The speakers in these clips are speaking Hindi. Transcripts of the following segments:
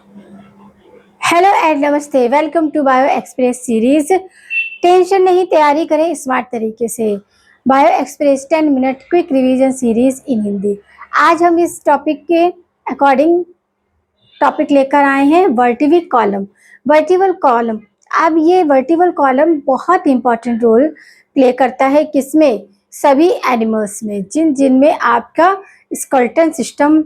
हेलो एंड नमस्ते, welcome to bio express series. Tension नहीं, तैयारी करें स्मार्ट तरीके से। Bio express 10 minute quick revision series in Hindi. आज हम इस टॉपिक के अकॉर्डिंग टॉपिक लेकर आए हैं वर्टिबल कॉलम। वर्टिबल कॉलम, अब ये वर्टिबल कॉलम बहुत इंपॉर्टेंट रोल प्ले करता है किसमें? सभी एनिमल्स में, जिनमें आपका स्केलेटन सिस्टम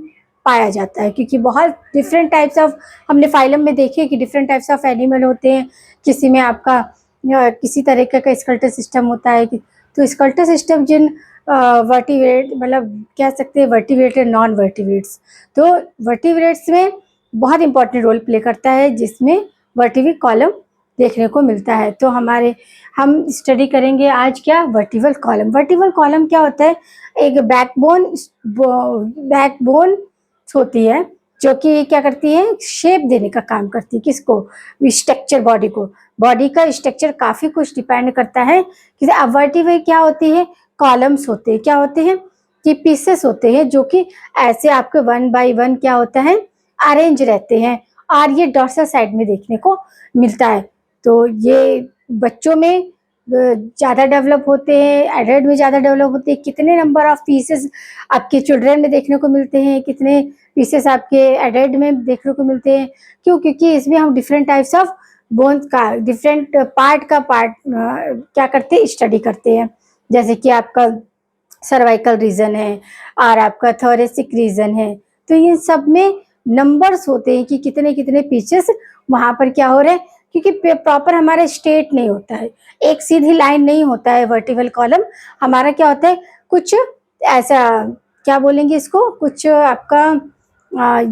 पाया जाता है, क्योंकि बहुत डिफरेंट टाइप्स ऑफ, हमने फाइलम में देखे कि डिफरेंट टाइप्स ऑफ एनिमल होते हैं। किसी में आपका किसी तरीके का स्केलेटन सिस्टम होता है तो स्केलेटन सिस्टम जिन वर्टिब्रेट, मतलब कह सकते हैं वर्टिब्रेट नॉन वर्टिब्रेट्स, तो वर्टिब्रेट्स में बहुत इंपॉर्टेंट रोल प्ले करता है, जिसमें वर्टिबल कॉलम देखने को मिलता है। तो हम स्टडी करेंगे आज क्या? Vertebral column. वर्टिबल कॉलम क्या होता है? एक बैकबोन होती है जो कि क्या करती है? शेप देने का काम करती है। किसको? स्ट्रक्चर, बॉडी को। बॉडी का स्ट्रक्चर काफी कुछ डिपेंड करता है कि अब वर्टिबल क्या होती है? कॉलम्स होते हैं। क्या होते हैं? कि पीसेस होते हैं जो कि ऐसे आपके 1 बाय 1 क्या होता है? अरेंज रहते हैं, और ये डॉर्सल साइड में देखने को मिलता है। तो ये बच्चों में ज़्यादा डेवलप होते हैं, एडल्ट में ज़्यादा डेवलप होते हैं। कितने नंबर ऑफ पीसेस आपके चिल्ड्रन में देखने को मिलते हैं, कितने पीसेस आपके एडल्ट में देखने को मिलते हैं? क्यों? क्योंकि इसमें हम डिफरेंट टाइप्स ऑफ बोन्स का, डिफरेंट पार्ट क्या करते हैं? स्टडी करते हैं। जैसे कि आपका सर्वाइकल रीजन है और आपका थोरेसिक रीजन है। तो इन सब में नंबर्स होते हैं कि कितने कितने पीसेस वहां पर क्या हो रहे हैं, क्योंकि प्रॉपर हमारा स्ट्रेट नहीं होता है, एक सीधी लाइन नहीं होता है वर्टिबल कॉलम। हमारा क्या होता है? कुछ ऐसा, क्या बोलेंगे इसको, कुछ आपका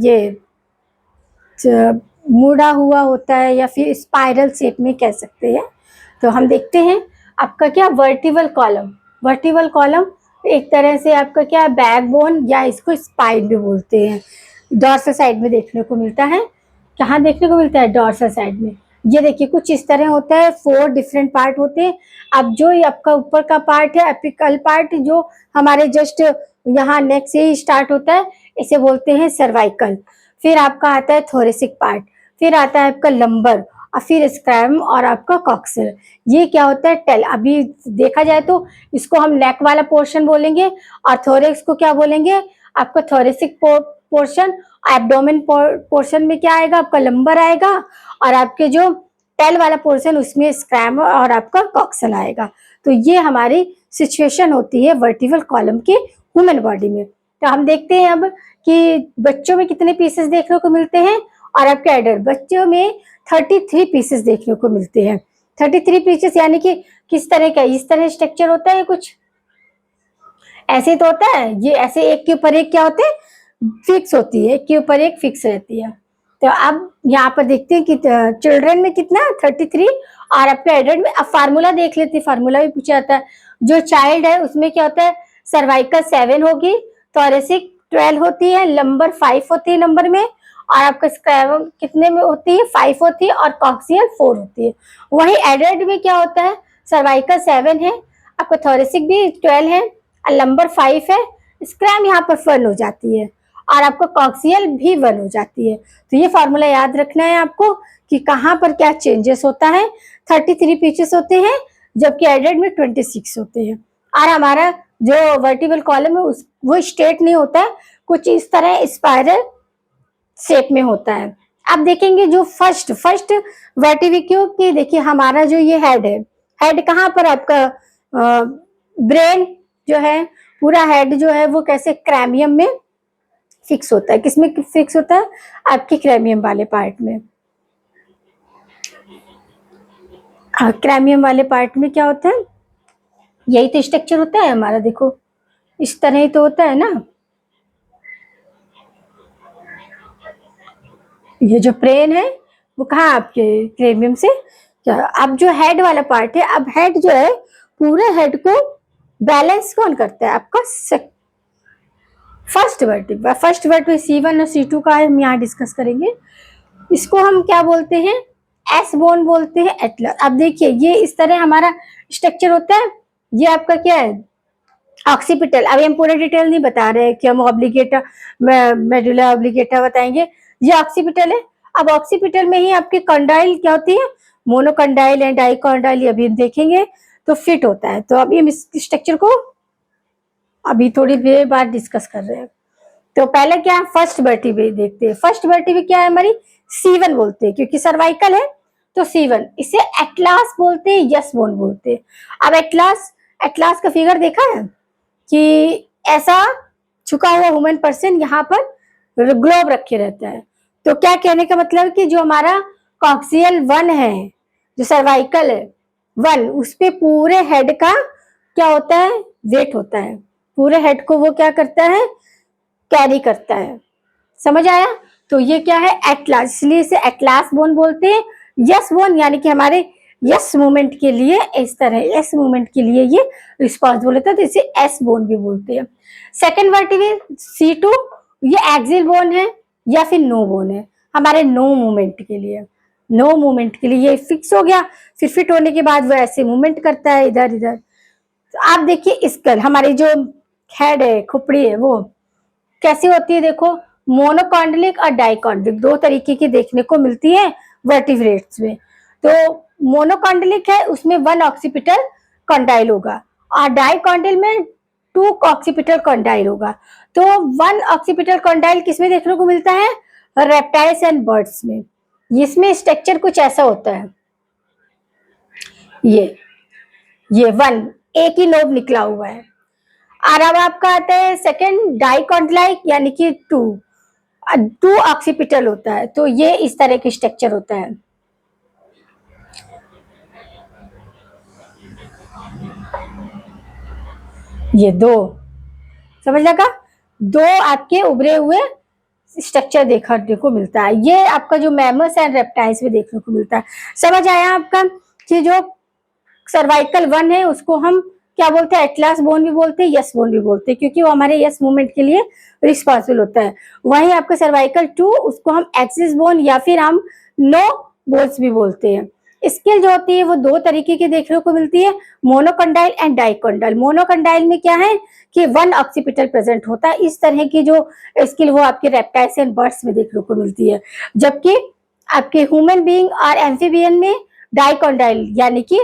ये मुड़ा हुआ होता है, या फिर स्पाइरल शेप में कह सकते हैं। तो हम देखते हैं आपका क्या वर्टिबल कॉलम। वर्टिबल कॉलम एक तरह से आपका क्या, बैकबोन या इसको स्पाइन भी बोलते हैं, डॉर्सल साइड में देखने को मिलता है। कहाँ देखने को मिलता है? डॉर्सल साइड में। ये देखिए कुछ इस तरह होता है, 4 डिफरेंट पार्ट होते हैं। अब जो ये आपका ऊपर का पार्ट है, एपिकल पार्ट, जो हमारे जस्ट यहाँ नेक से ही स्टार्ट होता है, इसे बोलते हैं सर्वाइकल। फिर आपका आता है थोरेसिक पार्ट, फिर आता है आपका लंबर, और फिर स्क्रैम और आपका कॉक्सिल। ये क्या होता है? टेल। अभी देखा जाए तो इसको हम नेक वाला पोर्शन बोलेंगे, और थोरेक्स को क्या बोलेंगे? आपका थोरेसिक पोर्शन। एब्डोमेन पोर्शन में क्या आएगा? आपका लंबर आएगा, और आपके जो टेल वाला पोर्शन उसमें स्क्रैम और आपका कॉक्सिल आएगा। तो ये हमारी सिचुएशन होती है वर्टिबल कॉलम के ह्यूमन बॉडी में। तो हम देखते हैं अब कि बच्चों में कितने पीसेस देखने को मिलते हैं, और आपके एडल्ट बच्चों में 33 पीसेस देखने को मिलते हैं। 33 पीसेस यानी कि किस तरह का? इस तरह स्ट्रक्चर होता है, कुछ ऐसे तो होता है। ये ऐसे एक के ऊपर एक क्या होते हैं? फिक्स होती है, एक के ऊपर एक फिक्स रहती है। तो अब यहाँ पर देखते हैं कि चिल्ड्रन में कितना? 33, और आपके एडल्ट में। अब फार्मूला देख लेते हैं, फार्मूला भी पूछा जाता है। जो चाइल्ड है उसमें क्या होता है? सर्वाइकल 7 होगी, थोरेसिक 12 होती है, लंबर 5 होती है नंबर में, और आपका स्क्रैम कितने में होती है? 5 होती है, और कॉक्सियल 4 होती है। वही एडल्ट में क्या होता है? सर्वाइकल 7 है, आपका थोरेसिक भी 12 है, लंबर 5 है, स्क्रैम यहाँ पर 1 हो जाती है, और आपको कॉक्सियल भी 1 हो जाती है। तो ये फॉर्मूला याद रखना है आपको कि कहाँ पर क्या चेंजेस होता है। 33 पीसेस होते हैं, जबकि एडल्ट में 26 होते हैं। और हमारा जो वर्टिबल कॉलम है वो स्ट्रेट नहीं होता है, कुछ इस तरह स्पाइरल शेप में होता है। अब देखेंगे जो फर्स्ट वर्टिबल, क्योंकि देखिए हमारा जो ये हेड है, हेड कहाँ पर आपका? ब्रेन जो है, पूरा हेड जो है वो कैसे? क्रैनियम में फिक्स होता है। किसमें फिक्स होता है? आपके क्रैनियम वाले पार्ट में। क्रैनियम वाले पार्ट में क्या होता है? यही तो स्ट्रक्चर होता है हमारा, देखो इस तरह ही तो होता है ना। ये जो ब्रेन है वो कहाँ? आपके क्रैनियम से। अब जो हेड वाला पार्ट है, अब हेड जो है, पूरे हेड को बैलेंस कौन करता है? आपका first vertebra. First vertebra C1 और C2 का हम यहाँ डिस्कस करेंगे। इसको हम क्या बोलते हैं? एस बोन बोलते हैं, एटलस। अब देखिए ये इस तरह हमारा स्ट्रक्चर होता है। ये आपका क्या है? ऑक्सीपिटल। अभी हम पूरा डिटेल नहीं बता रहे हैं कि हम ऑब्लिगेटा, मेडुला ऑब्लिगेटा बताएंगे। ये ऑक्सीपिटल है, अब ऑक्सीपिटल में ही आपके कंडाइल क्या होती है, मोनोकंडाइल एंड डाइकंडाइल, अभी हम देखेंगे तो फिट होता है। तो अभी हम इस स्ट्रक्चर को अभी थोड़ी देर बाद डिस्कस कर रहे हैं। तो पहले क्या है, फर्स्ट वर्टिब्रे देखते हैं। फर्स्ट वर्टिब्रे क्या है हमारी, C1 बोलते हैं, क्योंकि सर्वाइकल है तो C1। इसे एटलास बोलते हैं, यस बोन बोलते हैं। अब एटलास का फिगर देखा है कि ऐसा झुका हुआ ह्यूमन पर्सन यहाँ पर ग्लोब रखे रहता है। तो क्या कहने का मतलब कि जो हमारा कॉक्सियल 1 है, जो सर्वाइकल है 1, उस पे पूरे हेड का क्या होता है, वेट होता है। पूरे हेड को वो क्या करता है, कैरी करता है। समझ आया? तो ये क्या है, एटलास, इसलिए इसे एटलास बोन बोलते हैं। यस बोन यानी कि हमारे यस मूवमेंट के लिए, इस तरह एस मूवमेंट के लिए ये रिस्पॉन्सिबल होता है, तो इसे एस बोन भी बोलते हैं। सेकेंड वर्टिब्रे C2, ये एक्सिल बोन है या फिर नो बोन है, हमारे नो मूवमेंट के लिए। नो मूवमेंट के लिए ये फिक्स हो गया, फिर फिट होने के बाद वो ऐसे मूवमेंट करता है इधर इधर। तो आप देखिए स्कल, हमारी जो हेड है, खोपड़ी है, वो कैसी होती है, देखो मोनोकॉन्डलिक और डाइकॉन्डलिक दो तरीके की देखने को मिलती है वर्टिब्रेट्स में। तो मोनोकॉन्डलिक है, उसमें 1 ऑक्सीपिटल कॉन्डाइल होगा, और डाइकॉन्डल में 2 ऑक्सीपिटल कॉन्डाइल होगा। तो 1 ऑक्सीपिटल कॉन्डाइल किसमें देखने को मिलता है, रेप्टाइल्स एंड बर्ड्स में। इसमें स्ट्रक्चर कुछ ऐसा होता है, ये 1 एक ही लोब निकला हुआ है। और अब आपका आता है सेकेंड डाइकॉन्डलाइक, यानी कि 2 ऑक्सीपिटल होता है। तो ये इस तरह की स्ट्रक्चर होता है। ये 2, समझ लगा, 2 आपके उभरे हुए स्ट्रक्चर देखने को मिलता है। ये आपका जो मैमल्स एंड रेप्टाइल्स में देखने को मिलता है। समझ आया आपका कि जो सर्वाइकल 1 है उसको हम क्या बोलते हैं, एटलास बोन भी बोलते हैं, यस बोन भी बोलते हैं, क्योंकि वो हमारे यस मूवमेंट के लिए रिस्पॉन्सिबल होता है। वहीं आपका सर्वाइकल 2, उसको हम एक्सिस बोन या फिर हम नो बोन्स भी बोलते हैं। स्केल जो होती है वो 2 तरीके की देखने को मिलती है, मोनोकंडाइल एंड डाइकंडाइल। मोनोकंडाइल में क्या है कि 1 ऑक्सीपिटल प्रेजेंट होता है। इस तरह की जो स्केल वो आपके रेप्टाइल्स एंड बर्ड्स में देखने को मिलती है, जबकि आपके ह्यूमन बीइंग और एम्फीबियन में डाइकंडाइल यानी कि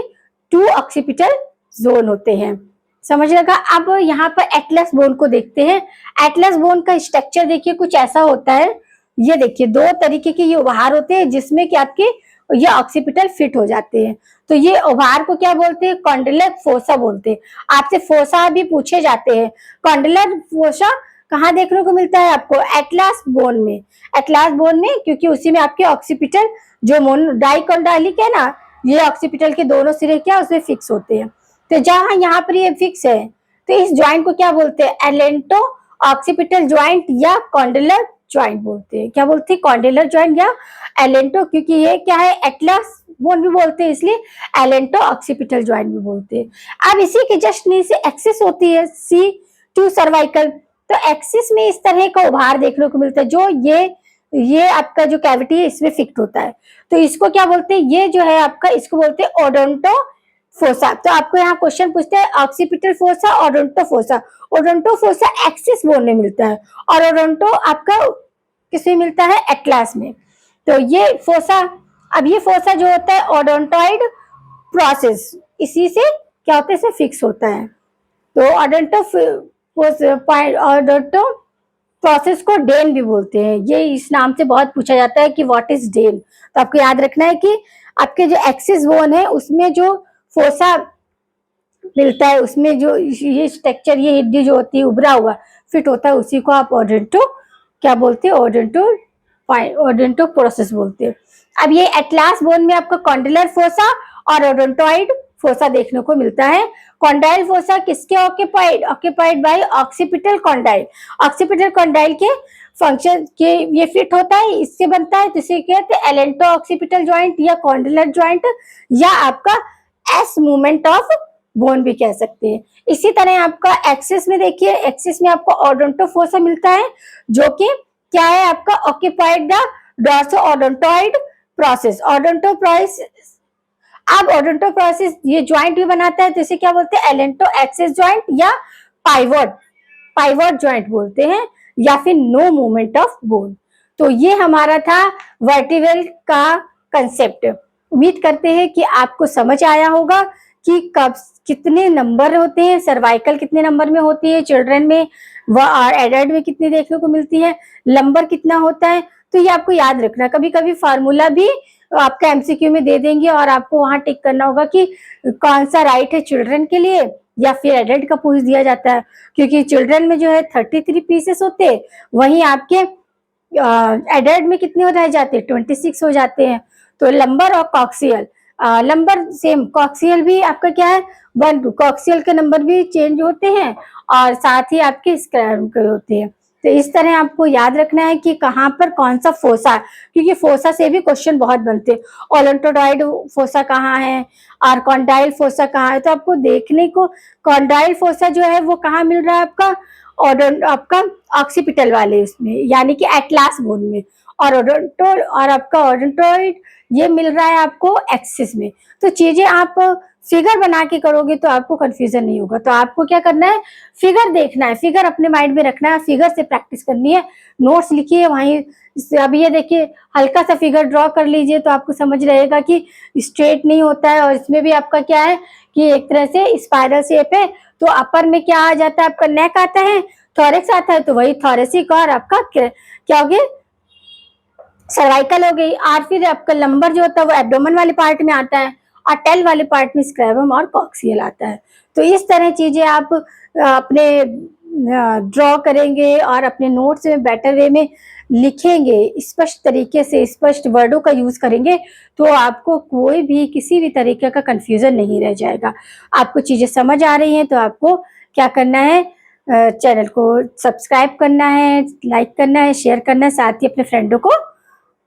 2 ऑक्सीपिटल जोन होते हैं। समझ लगा? अब यहाँ पर एटलस बोन को देखते हैं। एटलस बोन का स्ट्रक्चर देखिए कुछ ऐसा होता है। ये देखिए 2 तरीके के ये उभार होते हैं, जिसमें कि आपके ये ऑक्सीपिटल फिट हो जाते हैं। तो ये उभार को क्या बोलते हैं, कॉन्डिलर फोसा बोलते हैं। आपसे फोसा भी पूछे जाते हैं। कॉन्डिलर फोसा कहाँ देखने को मिलता है आपको, एटलस बोन में। एटलस बोन में, क्योंकि उसी में आपके ऑक्सीपिटल जो डाइकॉन्डाइलिक है ना, ये ऑक्सीपिटल के दोनों सिरे क्या उसमें फिक्स होते हैं। तो जहां यहाँ पर ये फिक्स है, तो इस ज्वाइंट को क्या बोलते हैं, एलेंटो ऑक्सीपिटल ज्वाइंट या कॉन्डिलर ज्वाइंट बोलते हैं। क्या बोलते हैं, कॉन्डिलर ज्वाइंट या एलेंटो, क्योंकि ये क्या है, एटलस बोन भी बोलते हैं, इसलिए एलेंटो ऑक्सीपिटल ज्वाइंट भी बोलते हैं। अब इसी के जस्ट नीचे एक्सिस होती है C2 सर्वाइकल। तो एक्सिस में इस तरह का उभार देखने को मिलता है, जो ये आपका जो कैविटी है इसमें फिक्ट होता है। तो इसको क्या बोलते हैं, ये जो है आपका, इसको बोलते हैं ओडोंटो फोसा। तो आपको यहाँ क्वेश्चन पूछते हैं occipital fossa, odonto fossa. Odonto fossa axis bone में मिलता है, और ओडोंटो आपका किसमें मिलता है, एटलस में। तो ये फोसा, अब ये फोसा जो होता है ओडोंटॉइड प्रोसेस, इसी से क्या होता है, इसे फिक्स होता है। तो ओडोंटो प्रोसेस को डेन भी बोलते हैं। ये इस नाम से बहुत पूछा जाता है कि व्हाट इज डेन। तो आपको याद रखना है कि आपके जो एक्सिस बोन है उसमें जो फोसा मिलता है, उसमें जो ये स्ट्रक्चर, ये हड्डी जो होती है उभरा हुआ फिट होता है, उसी को आप ओडेंटो क्या बोलते हैं, ओडेंटो प्रोसेस बोलते हैं। अब ये एटलस बोन में आपका कॉन्डिलर फोसा और ओडोंटॉइड फोसा देखने को मिलता है। कॉन्डाइल फोसा किसके occupied by occipital condyle. Occipital condyle के फंक्शन के ये फिट होता है, इससे बनता है, तो इसे कहते हैं एलेंटो ऑक्सीपिटल ज्वाइंट या कॉन्डिलर ज्वाइंट, या आपका एस मूवमेंट ऑफ बोन भी कह सकते हैं। इसी तरह आपका एक्सिस में देखिए, एक्सिस में आपको ओडोंटो फोसा मिलता है, जो कि क्या है आपका occupied the dorso odontoid process. Odonto process, अब ओडोंटो प्रोसेस ये ज्वाइंट भी बनाता है, तो इसे क्या बोलते हैं, एलेंटो एक्सिस ज्वाइंट या पाइवोट ज्वाइंट बोलते हैं, या फिर नो मूवमेंट ऑफ बोन। तो ये हमारा था वर्टिकल का कंसेप्ट। उम्मीद करते हैं कि आपको समझ आया होगा कि कब कितने नंबर होते हैं, सर्वाइकल कितने नंबर में होती है चिल्ड्रन में, और एडल्ट में कितनी देखने को मिलती है, नंबर कितना होता है। तो ये आपको याद रखना। कभी कभी फार्मूला भी आपका एमसीक्यू में दे देंगे और आपको वहां टिक करना होगा कि कौन सा राइट है, चिल्ड्रन के लिए या फिर एडल्ट का पूछ दिया जाता है। क्योंकि चिल्ड्रन में जो है 33 पीसेस होते हैं, वहीं आपके एडल्ट में कितने हो रह जाते हैं, 26 हो जाते हैं। तो लंबर और कॉक्सियल, नंबर सेम, कॉक्सियल भी आपका क्या है 1 2, कॉक्सियल के नंबर भी चेंज होते हैं और साथ ही आपके स्क्वायर के होते हैं। तो इस तरह आपको याद रखना है कि कहाँ पर कौन सा फोसा, क्योंकि फोसा से भी क्वेश्चन बहुत बनते हैं। ओलंटोडॉइड फोसा कहाँ है और कॉन्डाइल फोसा कहाँ है, तो आपको देखने को कॉन्डाइल फोसा जो है वो कहाँ मिल रहा है आपका, और आपका ऑक्सीपिटल वाले इसमें, यानी कि एटलास बोन में, और ओडोंटो और आपका ओडोंटोइड ये मिल रहा है आपको एक्सिस में। तो चीजें आप फिगर बना के करोगे तो आपको कंफ्यूजन नहीं होगा। तो आपको क्या करना है, फिगर देखना है, फिगर अपने माइंड में रखना है, फिगर से प्रैक्टिस करनी है। नोट्स लिखिए वहीं। अभी ये देखिए, हल्का सा फिगर ड्रॉ कर लीजिए तो आपको समझ रहेगा कि स्ट्रेट नहीं होता है। और इसमें भी आपका क्या है कि एक तरह से स्पाइरल शेप है, तो अपर में क्या आ जाता है, आपका नेक आता है, थोरेक्स आता है, तो वही थोरेसिक और आपका क्या हो गया, सर्वाइकल हो गई। और फिर आपका लंबर जो होता है वो एब्डोमेन वाले पार्ट में आता है, और टेल वाले पार्ट में स्क्रेबम और कॉक्सियल आता है। तो इस तरह चीजें आप अपने ड्रॉ करेंगे और अपने नोट्स में बेटर वे में लिखेंगे, स्पष्ट तरीके से स्पष्ट वर्डों का यूज करेंगे, तो आपको कोई भी किसी भी तरीके का कंफ्यूजन नहीं रह जाएगा। आपको चीजें समझ आ रही हैं तो आपको क्या करना है, चैनल को सब्सक्राइब करना है, लाइक करना है, शेयर करना है, साथ ही अपने फ्रेंडों को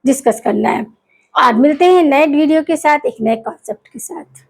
डिस्कस करना है। और मिलते हैं नए वीडियो के साथ, एक नए कॉन्सेप्ट के साथ।